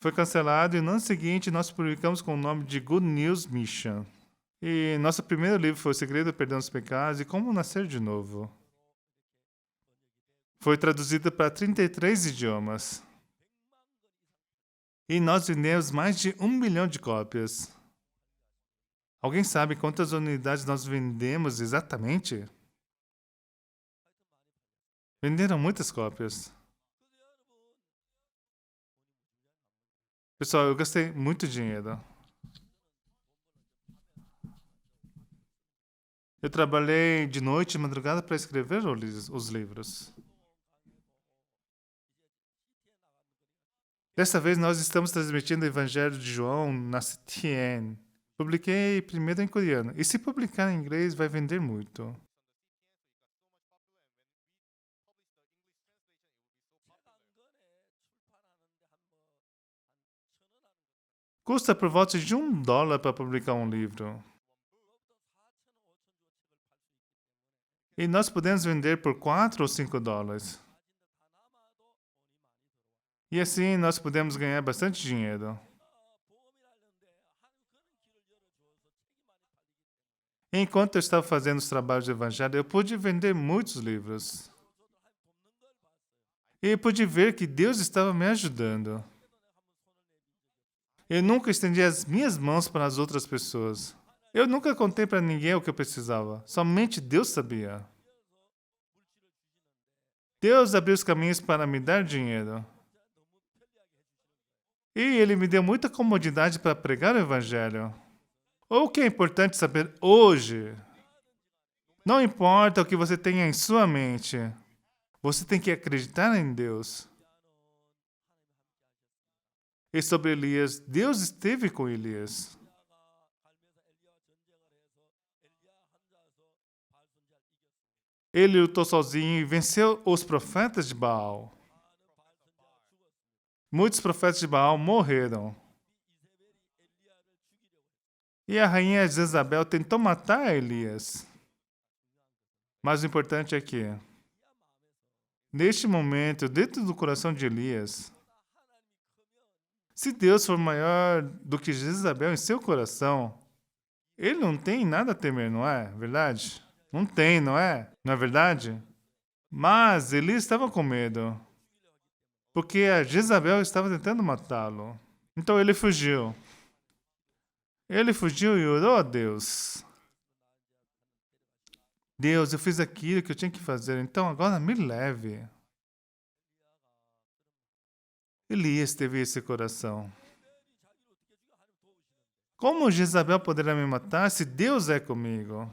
Foi cancelado e no ano seguinte nós publicamos com o nome de Good News Mission. E nosso primeiro livro foi O Segredo do Perdão dos Pecados e Como Nascer de Novo. Foi traduzido para 33 idiomas. E nós vendemos mais de 1 milhão de cópias. Alguém sabe quantas unidades nós vendemos exatamente? Venderam muitas cópias. Pessoal, eu gastei muito dinheiro. Eu trabalhei de noite e madrugada para escrever os livros. Dessa vez nós estamos transmitindo o Evangelho de João na CTN. Publiquei primeiro em coreano. E se publicar em inglês, vai vender muito. Custa por volta de $1 para publicar um livro. E nós podemos vender por 4 ou 5 dólares. E assim nós podemos ganhar bastante dinheiro. Enquanto eu estava fazendo os trabalhos de evangelho, eu pude vender muitos livros. E pude ver que Deus estava me ajudando. Eu nunca estendi as minhas mãos para as outras pessoas. Eu nunca contei para ninguém o que eu precisava. Somente Deus sabia. Deus abriu os caminhos para me dar dinheiro. E Ele me deu muita comodidade para pregar o Evangelho. O que é importante saber hoje? Não importa o que você tenha em sua mente. Você tem que acreditar em Deus. E sobre Elias, Deus esteve com Elias. Ele lutou sozinho e venceu os profetas de Baal. Muitos profetas de Baal morreram. E a rainha Jezabel tentou matar Elias. Mas o importante é que, neste momento, dentro do coração de Elias, Se Deus for maior do que Jezabel em seu coração, ele não tem nada a temer, não é verdade? Não tem, não é? Não é verdade? Mas ele estava com medo, porque a Jezabel estava tentando matá-lo. Então ele fugiu. Ele fugiu e orou a Deus. Deus, eu fiz aquilo que eu tinha que fazer, então agora me leve. Elias teve esse coração. Como Jezabel poderá me matar se Deus é comigo?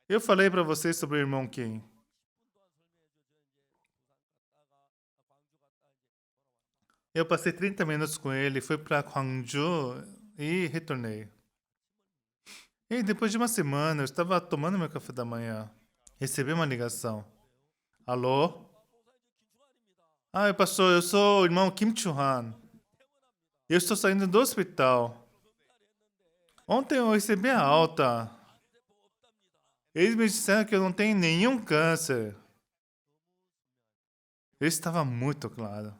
Eu falei para vocês sobre o irmão Kim. Eu passei 30 minutos com ele, fui para Gwangju e retornei. E depois de uma semana, eu estava tomando meu café da manhã. Recebi uma ligação. Alô? Ah, pastor, eu sou o irmão Kim Chu-han. Eu estou saindo do hospital. Ontem eu recebi a alta. Eles me disseram que eu não tenho nenhum câncer. Eu estava muito claro.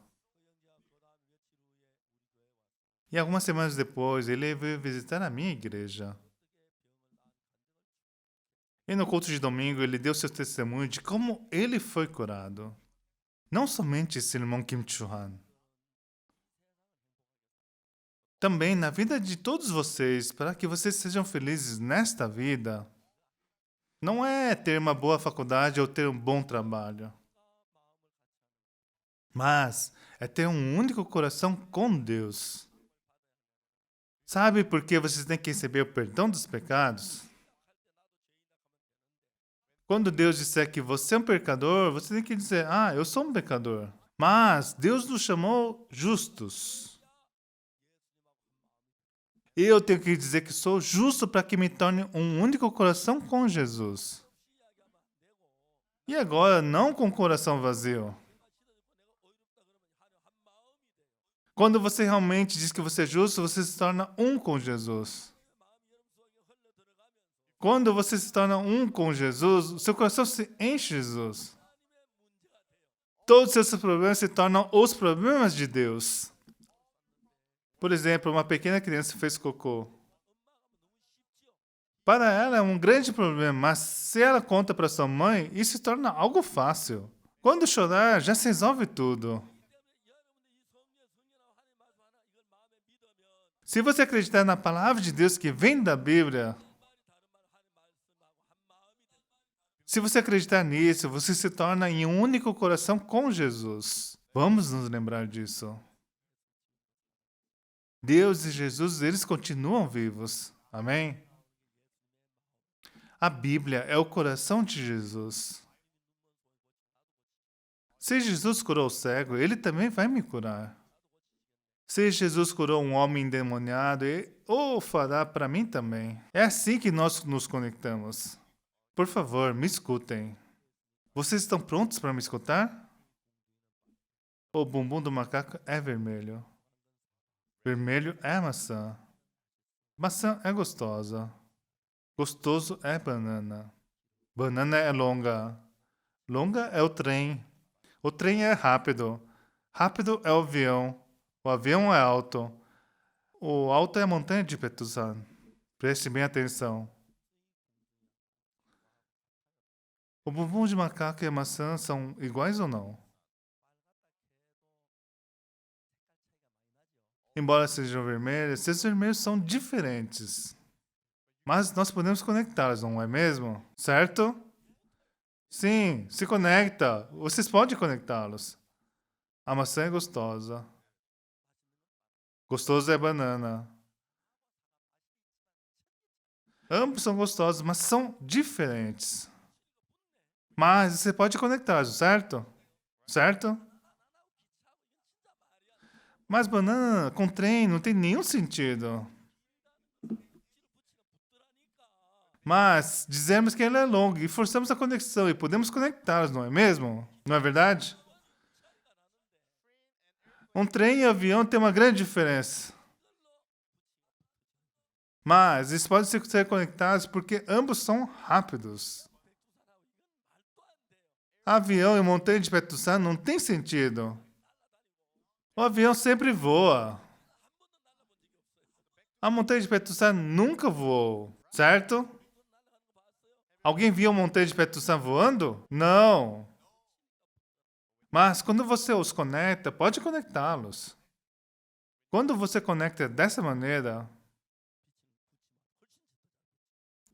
E algumas semanas depois, ele veio visitar a minha igreja. E no culto de domingo, ele deu seu testemunho de como ele foi curado. Não somente esse irmão Kim Chu-han. Também na vida de todos vocês, para que vocês sejam felizes nesta vida, não é ter uma boa faculdade ou ter um bom trabalho. Mas é ter um único coração com Deus. Sabe por que vocês têm que receber o perdão dos pecados? Quando Deus disser que você é um pecador, você tem que dizer, eu sou um pecador. Mas Deus nos chamou justos. E eu tenho que dizer que sou justo para que me torne um único coração com Jesus. E agora, não com o coração vazio. Quando você realmente diz que você é justo, você se torna um com Jesus. Quando você se torna um com Jesus, o seu coração se enche de Jesus. Todos os seus problemas se tornam os problemas de Deus. Por exemplo, uma pequena criança fez cocô. Para ela é um grande problema, mas se ela conta para sua mãe, isso se torna algo fácil. Quando chorar, já se resolve tudo. Se você acreditar na palavra de Deus que vem da Bíblia, se você acreditar nisso, você se torna em um único coração com Jesus. Vamos nos lembrar disso. Deus e Jesus, eles continuam vivos. Amém? A Bíblia é o coração de Jesus. Se Jesus curou o cego, ele também vai me curar. Se Jesus curou um homem endemoniado, ele o fará para mim também. É assim que nós nos conectamos. Por favor, me escutem. Vocês estão prontos para me escutar? O bumbum do macaco é vermelho. Vermelho é maçã. Maçã é gostosa. Gostoso é banana. Banana é longa. Longa é o trem. O trem é rápido. Rápido é o avião. O avião é alto. O alto é a montanha de Petusan. Preste bem atenção. O bumbum de macaco e a maçã são iguais ou não? Embora sejam vermelhos, esses vermelhos são diferentes. Mas nós podemos conectá-los, não é mesmo? Certo? Sim, se conecta. Vocês podem conectá-los. A maçã é gostosa. Gostoso é banana. Ambos são gostosos, mas são diferentes. Mas você pode conectá-los, certo? Certo? Mas banana com trem não tem nenhum sentido. Mas dizemos que ela é longa e forçamos a conexão e podemos conectá-los, não é mesmo? Não é verdade? Um trem e avião tem uma grande diferença. Mas eles podem ser conectados porque ambos são rápidos. Avião e montanha de Petusan não tem sentido. O avião sempre voa. A montanha de Petrusá nunca voou, certo? Alguém viu a montanha de Petrusá voando? Não. Mas quando você os conecta, pode conectá-los. Quando você conecta dessa maneira,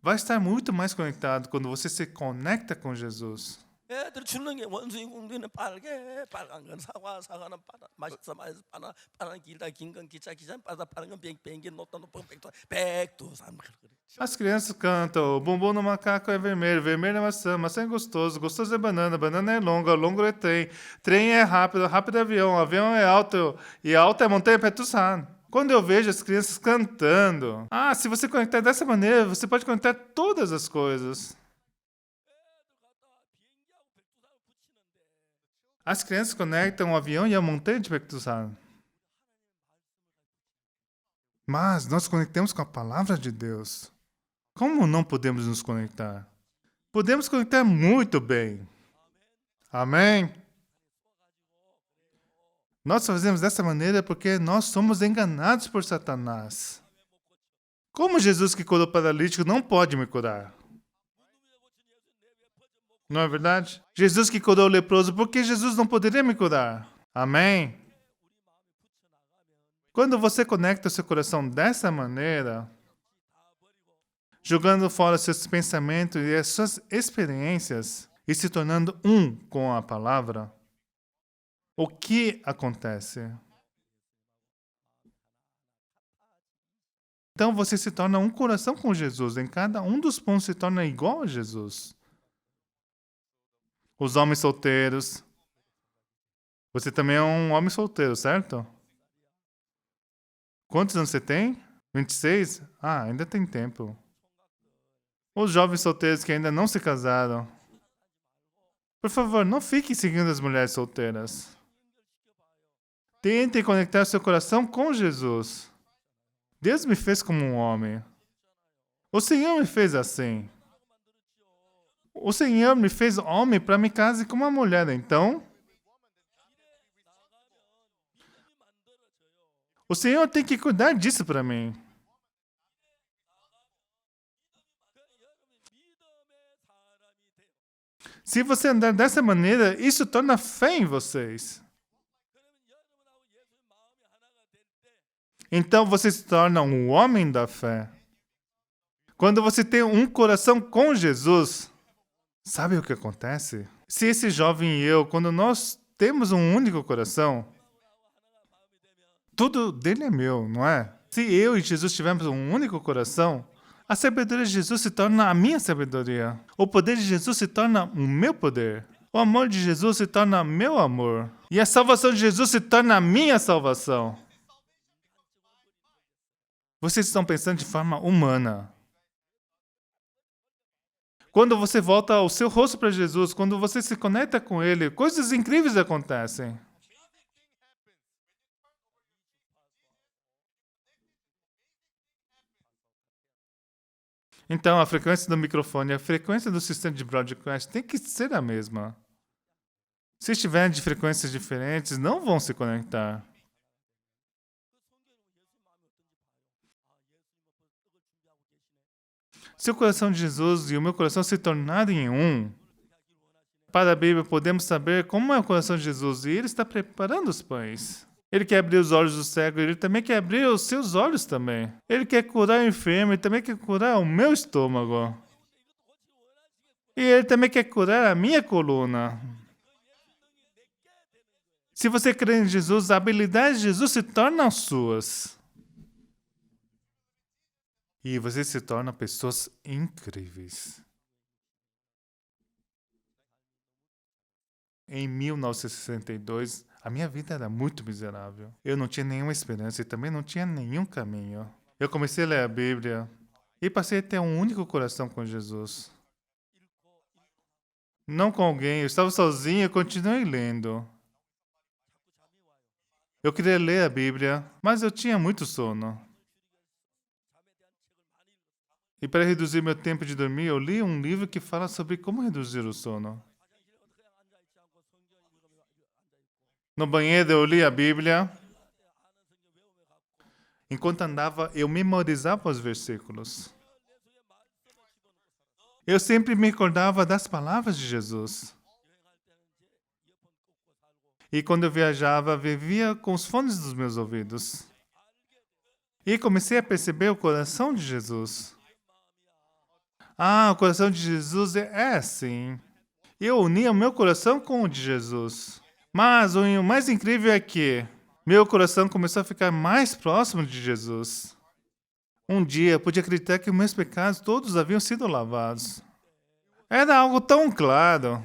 vai estar muito mais conectado quando você se conecta com Jesus. 애들 주는 게 원숭이 공주는 빨개, 빨간 건 사과, 사과는 파란, 맛있어 맛있어 파란, 파란 길다 긴 건 기차, 기차는 빠다 파란 건 비행기 높다 높은 백두산 그랬죠. As crianças cantam, o bumbum no macaco é vermelho, vermelho é maçã, maçã é gostoso, gostoso é banana, banana é longa, longo é trem, trem é rápido, rápido é avião, avião é alto, e alto é montanha Petrusá. Quando eu vejo as crianças cantando, se você conectar dessa maneira, você pode conectar todas as coisas. As crianças conectam o avião e a montanha de Petrusá. Mas nós conectamos com a palavra de Deus. Como não podemos nos conectar? Podemos conectar muito bem. Amém? Nós fazemos dessa maneira porque nós somos enganados por Satanás. Como Jesus que curou o paralítico não pode me curar? Não é verdade? Jesus que curou o leproso, por que Jesus não poderia me curar? Amém? Quando você conecta o seu coração dessa maneira, jogando fora seus pensamentos e as suas experiências e se tornando um com a palavra, o que acontece? Então você se torna um coração com Jesus. Em cada um dos pontos se torna igual a Jesus. Os homens solteiros. Você também é um homem solteiro, certo? Quantos anos você tem? 26? Ainda tem tempo. Os jovens solteiros que ainda não se casaram. Por favor, não fique seguindo as mulheres solteiras. Tente conectar seu coração com Jesus. Deus me fez como um homem. O Senhor me fez assim. O Senhor me fez homem para me casar com uma mulher, então. O Senhor tem que cuidar disso para mim. Se você andar dessa maneira, isso torna fé em vocês. Então você se torna um homem da fé. Quando você tem um coração com Jesus, sabe o que acontece? Se esse jovem e eu, quando nós temos um único coração, tudo dele é meu, não é? Se eu e Jesus tivermos um único coração, a sabedoria de Jesus se torna a minha sabedoria. O poder de Jesus se torna o meu poder. O amor de Jesus se torna meu amor. E a salvação de Jesus se torna a minha salvação. Vocês estão pensando de forma humana. Quando você volta o seu rosto para Jesus, quando você se conecta com Ele, coisas incríveis acontecem. Então, a frequência do microfone e a frequência do sistema de broadcast tem que ser a mesma. Se estiverem de frequências diferentes, não vão se conectar. Se o coração de Jesus e o meu coração se tornarem um, para a Bíblia podemos saber como é o coração de Jesus e Ele está preparando os pães. Ele quer abrir os olhos do cego, Ele também quer abrir os seus olhos também. Ele quer curar o enfermo, Ele também quer curar o meu estômago. E Ele também quer curar a minha coluna. Se você crê em Jesus, a habilidade de Jesus se tornam suas. E você se torna pessoas incríveis. Em 1962, a minha vida era muito miserável. Eu não tinha nenhuma esperança e também não tinha nenhum caminho. Eu comecei a ler a Bíblia e passei a ter um único coração com Jesus. Não com alguém, eu estava sozinho e continuei lendo. Eu queria ler a Bíblia, mas eu tinha muito sono. E para reduzir meu tempo de dormir, eu li um livro que fala sobre como reduzir o sono. No banheiro eu li a Bíblia. Enquanto andava, eu memorizava os versículos. Eu sempre me recordava das palavras de Jesus. E quando eu viajava, vivia com os fones dos meus ouvidos. E comecei a perceber o coração de Jesus. Ah, o coração de Jesus é assim. Eu unia o meu coração com o de Jesus. Mas o mais incrível é que meu coração começou a ficar mais próximo de Jesus. Um dia eu pude acreditar que meus pecados todos haviam sido lavados. Era algo tão claro.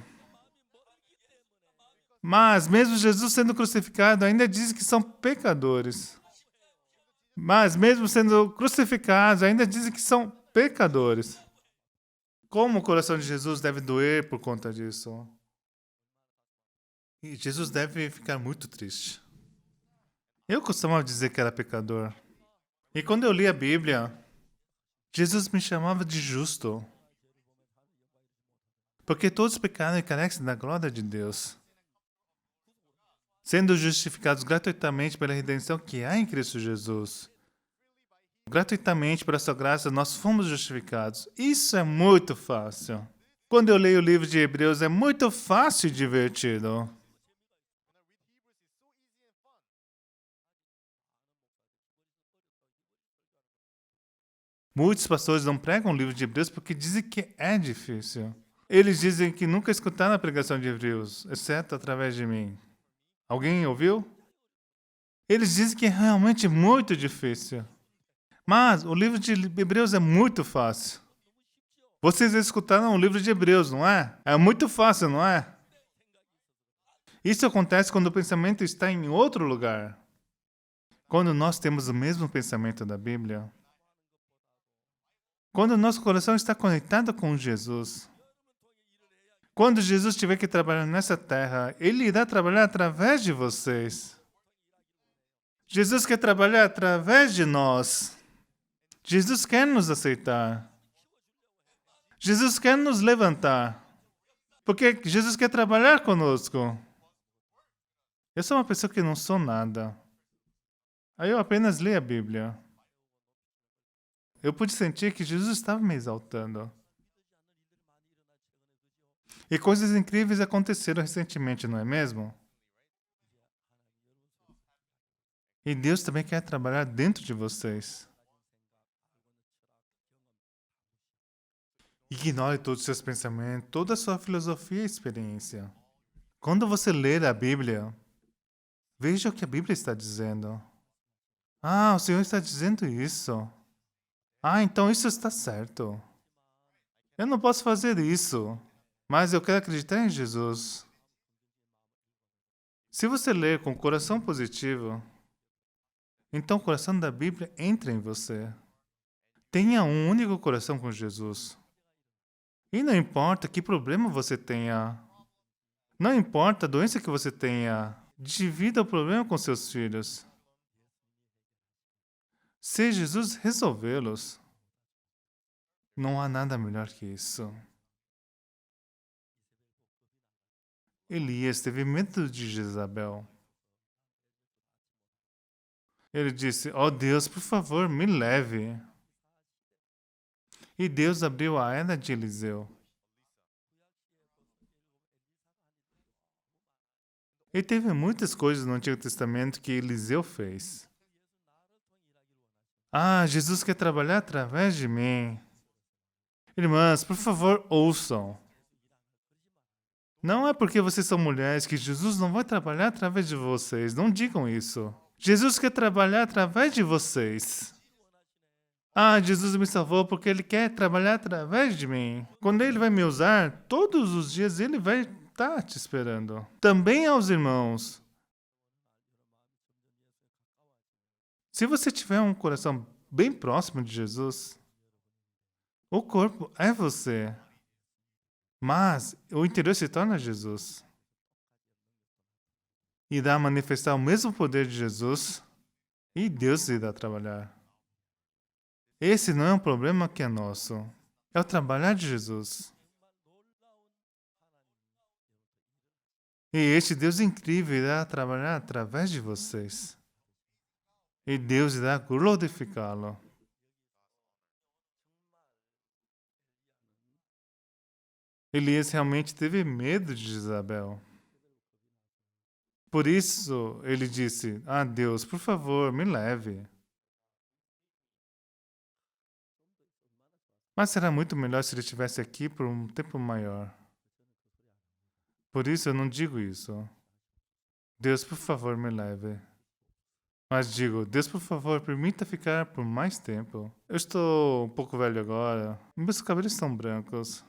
Mas mesmo Jesus sendo crucificado, ainda dizem que são pecadores. Mas mesmo sendo crucificados, ainda dizem que são pecadores. Como o coração de Jesus deve doer por conta disso? E Jesus deve ficar muito triste. Eu costumava dizer que era pecador. E quando eu li a Bíblia, Jesus me chamava de justo. Porque todos pecaram e carecem da glória de Deus. Sendo justificados gratuitamente pela redenção que há em Cristo Jesus. Gratuitamente, por sua graça, nós fomos justificados. Isso é muito fácil. Quando eu leio o livro de Hebreus, é muito fácil e divertido. Muitos pastores não pregam o livro de Hebreus porque dizem que é difícil. Eles dizem que nunca escutaram a pregação de Hebreus, exceto através de mim. Alguém ouviu? Eles dizem que é realmente muito difícil. Mas o livro de Hebreus é muito fácil. Vocês escutaram o livro de Hebreus, não é? É muito fácil, não é? Isso acontece quando o pensamento está em outro lugar. Quando nós temos o mesmo pensamento da Bíblia. Quando o nosso coração está conectado com Jesus. Quando Jesus tiver que trabalhar nessa terra, Ele irá trabalhar através de vocês. Jesus quer trabalhar através de nós. Jesus quer nos aceitar. Jesus quer nos levantar. Porque Jesus quer trabalhar conosco. Eu sou uma pessoa que não sou nada. Aí eu apenas li a Bíblia. Eu pude sentir que Jesus estava me exaltando. E coisas incríveis aconteceram recentemente, não é mesmo? E Deus também quer trabalhar dentro de vocês. Ignore todos os seus pensamentos, toda a sua filosofia e experiência. Quando você ler a Bíblia, veja o que a Bíblia está dizendo. Ah, o Senhor está dizendo isso. Ah, então isso está certo. Eu não posso fazer isso, mas eu quero acreditar em Jesus. Se você ler com o coração positivo, então o coração da Bíblia entra em você. Tenha um único coração com Jesus. E não importa que problema você tenha. Não importa a doença que você tenha. Divida o problema com seus filhos. Se Jesus resolvê-los, não há nada melhor que isso. Elias teve medo de Jezabel. Ele disse: "Ó Deus, por favor, me leve." E Deus abriu a era de Eliseu. E teve muitas coisas no Antigo Testamento que Eliseu fez. Ah, Jesus quer trabalhar através de mim. Irmãs, por favor, ouçam. Não é porque vocês são mulheres que Jesus não vai trabalhar através de vocês. Não digam isso. Jesus quer trabalhar através de vocês. Ah, Jesus me salvou porque Ele quer trabalhar através de mim. Quando Ele vai me usar, todos os dias Ele vai estar te esperando. Também aos irmãos. Se você tiver um coração bem próximo de Jesus, o corpo é você. Mas o interior se torna Jesus. Irá manifestar o mesmo poder de Jesus e Deus irá trabalhar. Esse não é um problema que é nosso. É o trabalhar de Jesus. E este Deus incrível irá trabalhar através de vocês. E Deus irá glorificá-lo. Elias realmente teve medo de Jezabel. Por isso, ele disse, Deus, por favor, me leve. Mas será muito melhor se ele estivesse aqui por um tempo maior. Por isso eu não digo isso. Deus, por favor, me leve. Mas digo, Deus, por favor, permita ficar por mais tempo. Eu estou um pouco velho agora. Meus cabelos estão brancos.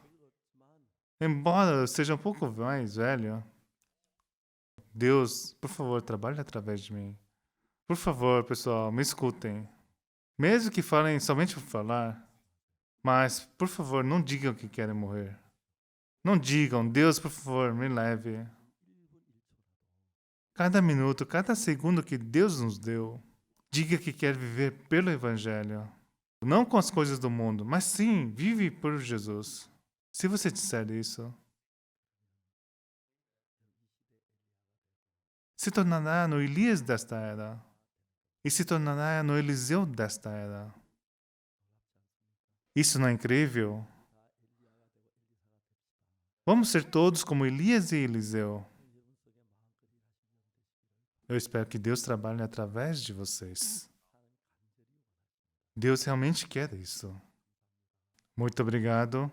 Embora eu seja um pouco mais velho. Deus, por favor, trabalhe através de mim. Por favor, pessoal, me escutem. Mesmo que falem somente por falar. Mas, por favor, não digam que querem morrer. Não digam, Deus, por favor, me leve. Cada minuto, cada segundo que Deus nos deu, diga que quer viver pelo Evangelho. Não com as coisas do mundo, mas sim, vive por Jesus. Se você disser isso, se tornará no Elias desta era e se tornará no Eliseu desta era. Isso não é incrível? Vamos ser todos como Elias e Eliseu. Eu espero que Deus trabalhe através de vocês. Deus realmente quer isso. Muito obrigado.